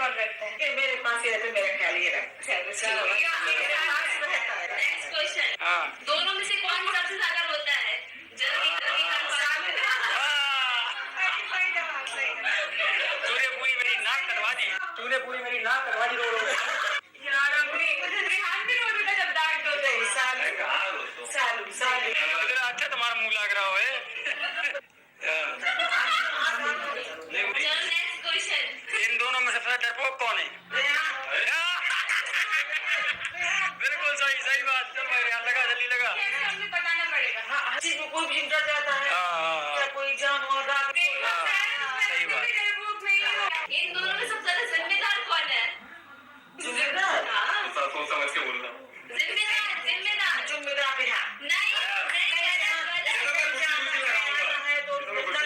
कौन रखता है? कि मेरे पास ही रहते, मेरा ख्याल ये रखता है। नेक्स्ट क्वेश्चन, दोनों में से कौन सबसे ज्यादा रोता है? जल्दी जल्दी हर तूने पूरी मेरी नाक कटवा दी रो रो। यार रिहान भी रो देता जब डांट दो तो। सालू अच्छा तुम्हारा मुंह लग रहा है। चलो नेक्स्ट क्वेश्चन, इन दोनों में सबसे डरपोक कौन है? बिल्कुल सही सही बात। चल भाई यार लगा, जल्दी लगा। हमें बताना पड़ेगा। हर चीज में कोई भी डर जाता है, क्या कोई जानवर रात को। सही बात। इन दोनों में सबसे ज्यादा जिम्मेदार कौन है? जिम्मेदार? सोच समझ के बोलना। जिम्मेदार बिहार नहीं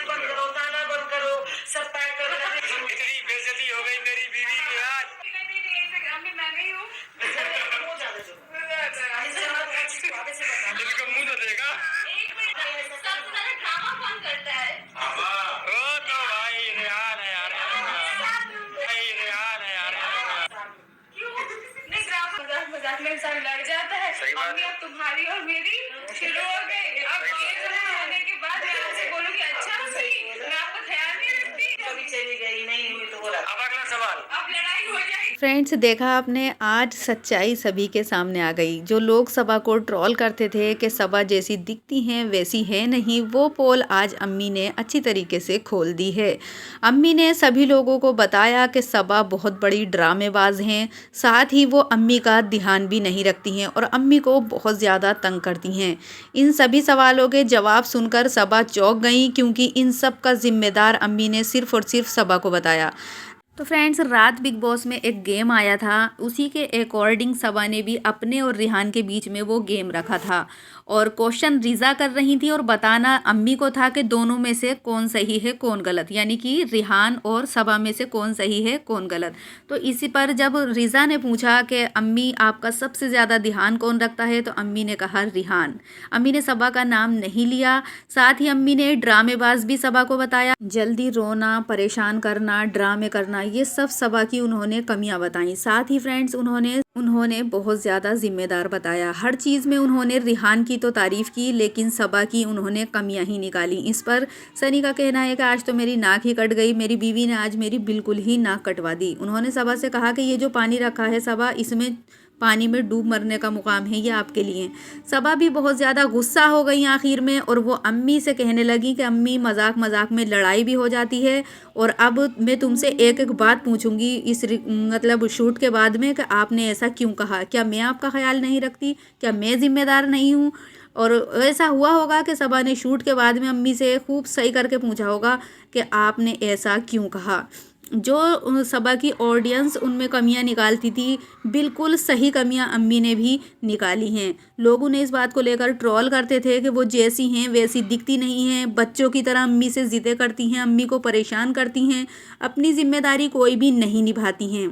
बंद करो, ताला बंद करो, सब पैक करो। इतनी बेइज्जती हो गई मेरी बीवी की आज। मैं नहीं हूँ। इसका मुंह तो देखा। एक मिनट, सबसे ज्यादा ड्रामा कौन करता है? ओ तो भाई रेहान है यार। भाई रेहान है यार। क्यों? नहीं, मजाक में इंसान लड़ जाता है। सही बात। अब तुम्हारी और मेरी शुरू हो गई। अब ये सब होने के बाद मैं आपसे बोलूंगी अच्छा सही, मैं आपका ख्याल नहीं रखती। कभी चली गई नहीं हुई तो बोला। अब अगला सवाल। अब लड़ाई हो जाएगी। फ्रेंड्स, देखा आपने, आज सच्चाई सभी के सामने आ गई। जो लोग सबा को ट्रोल करते थे कि सबा जैसी दिखती हैं वैसी है नहीं, वो पोल आज अम्मी ने अच्छी तरीके से खोल दी है। अम्मी ने सभी लोगों को बताया कि सबा बहुत बड़ी ड्रामेबाज हैं, साथ ही वो अम्मी का ध्यान भी नहीं रखती हैं और अम्मी को बहुत ज़्यादा तंग करती हैं। इन सभी सवालों के जवाब सुनकर सबा चौंक गई, क्योंकि इन सब का जिम्मेदार अम्मी ने सिर्फ़ और सिर्फ सबा को बताया। तो फ्रेंड्स, रात बिग बॉस में एक गेम आया था, उसी के अकॉर्डिंग सबा ने भी अपने और रिहान के बीच में वो गेम रखा था और क्वेश्चन रिजा कर रही थी और बताना अम्मी को था कि दोनों में से कौन सही है कौन गलत, यानी कि रिहान और सबा में से कौन सही है कौन गलत। तो इसी पर जब रिजा ने पूछा कि अम्मी आपका सबसे ज़्यादा ध्यान कौन रखता है, तो अम्मी ने कहा रिहान। अम्मी ने सबा का नाम नहीं लिया। साथ ही अम्मी ने ड्रामेबाज भी सबा को बताया। जल्दी रोना, परेशान करना, ड्रामे करना, ये सब सबा की उन्होंने कमियां बताई। साथ ही फ्रेंड्स, उन्होंने बहुत ज़्यादा जिम्मेदार बताया। हर चीज़ में उन्होंने रिहान की तो तारीफ़ की, लेकिन सबा की उन्होंने कमियां ही निकाली। इस पर सनी का कहना है कि आज तो मेरी नाक ही कट गई, मेरी बीवी ने आज मेरी बिल्कुल ही नाक कटवा दी। उन्होंने सबा से कहा कि ये जो पानी रखा है सबा, इसमें पानी में डूब मरने का मुकाम है ये आपके लिए। सबा भी बहुत ज़्यादा गुस्सा हो गई आखिर में, और वो अम्मी से कहने लगी कि अम्मी मजाक मजाक में लड़ाई भी हो जाती है, और अब मैं तुमसे एक एक बात पूछूंगी इस मतलब शूट के बाद में कि आपने ऐसा क्यों कहा। क्या मैं आपका ख्याल नहीं रखती? क्या मैं जिम्मेदार नहीं हूँ? और ऐसा हुआ होगा कि सबा ने शूट के बाद में अम्मी से खूब सही करके पूछा होगा कि आपने ऐसा क्यों कहा। जो सबा की ऑडियंस उनमें कमियां निकालती थी, बिल्कुल सही कमियां अम्मी ने भी निकाली हैं। लोग उन्हें इस बात को लेकर ट्रोल करते थे कि वो जैसी हैं वैसी दिखती नहीं हैं, बच्चों की तरह अम्मी से ज़िद्दें करती हैं, अम्मी को परेशान करती हैं, अपनी जिम्मेदारी कोई भी नहीं निभाती हैं।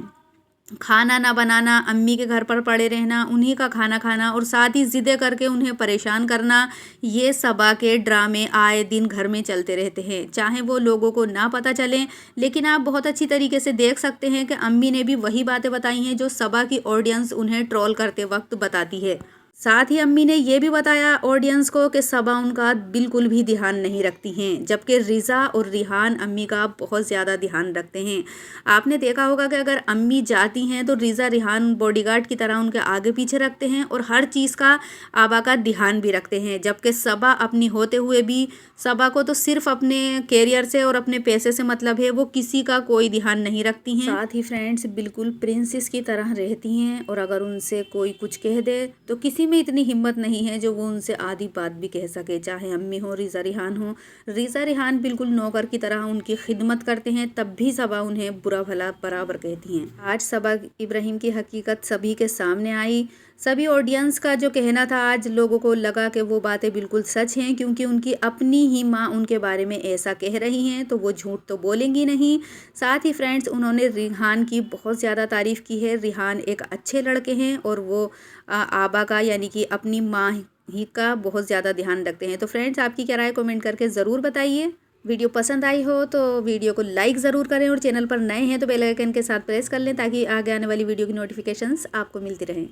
खाना ना बनाना, अम्मी के घर पर पड़े रहना, उन्हीं का खाना खाना और साथ ही ज़िद्दें करके उन्हें परेशान करना, ये सबा के ड्रामे आए दिन घर में चलते रहते हैं। चाहे वो लोगों को ना पता चले, लेकिन आप बहुत अच्छी तरीके से देख सकते हैं कि अम्मी ने भी वही बातें बताई हैं जो सबा की ऑडियंस उन्हें ट्रोल करते वक्त बताती है। साथ ही अम्मी ने ये भी बताया ऑडियंस को कि सबा उनका बिल्कुल भी ध्यान नहीं रखती हैं, जबकि रिजा और रिहान अम्मी का बहुत ज़्यादा ध्यान रखते हैं। आपने देखा होगा कि अगर अम्मी जाती हैं तो रिजा रिहान बॉडीगार्ड की तरह उनके आगे पीछे रखते हैं और हर चीज़ का आबा का ध्यान भी रखते हैं, जबकि सबा अपनी होते हुए भी सबा को तो सिर्फ अपने कैरियर से और अपने पैसे से मतलब है, वो किसी का कोई ध्यान नहीं रखती हैं। साथ ही फ्रेंड्स, बिल्कुल प्रिंसेस की तरह रहती हैं, और अगर उनसे कोई कुछ कह दे तो किसी में इतनी हिम्मत नहीं है जो वो उनसे आधी बात भी कह सके, चाहे अम्मी हो रिजा रिहान हो। रिजा रिहान बिल्कुल नौकर की तरह उनकी खिदमत करते हैं, तब भी सबा उन्हें बुरा भला बराबर कहती हैं। आज सबा इब्राहिम की हकीकत सभी के सामने आई। सभी ऑडियंस का जो कहना था, आज लोगों को लगा कि वो बातें बिल्कुल सच हैं, क्योंकि उनकी अपनी ही माँ उनके बारे में ऐसा कह रही हैं, तो वो झूठ तो बोलेंगी नहीं। साथ ही फ्रेंड्स, उन्होंने रिहान की बहुत ज़्यादा तारीफ़ की है। रिहान एक अच्छे लड़के हैं और वो आबा का यानी कि अपनी माँ ही का बहुत ज़्यादा ध्यान रखते हैं। तो फ्रेंड्स, आपकी क्या राय कमेंट करके ज़रूर बताइए। वीडियो पसंद आई हो तो वीडियो को लाइक ज़रूर करें और चैनल पर नए हैं तो बेल आइकन के साथ प्रेस कर लें ताकि आगे आने वाली वीडियो की नोटिफिकेशंस आपको मिलती रहें।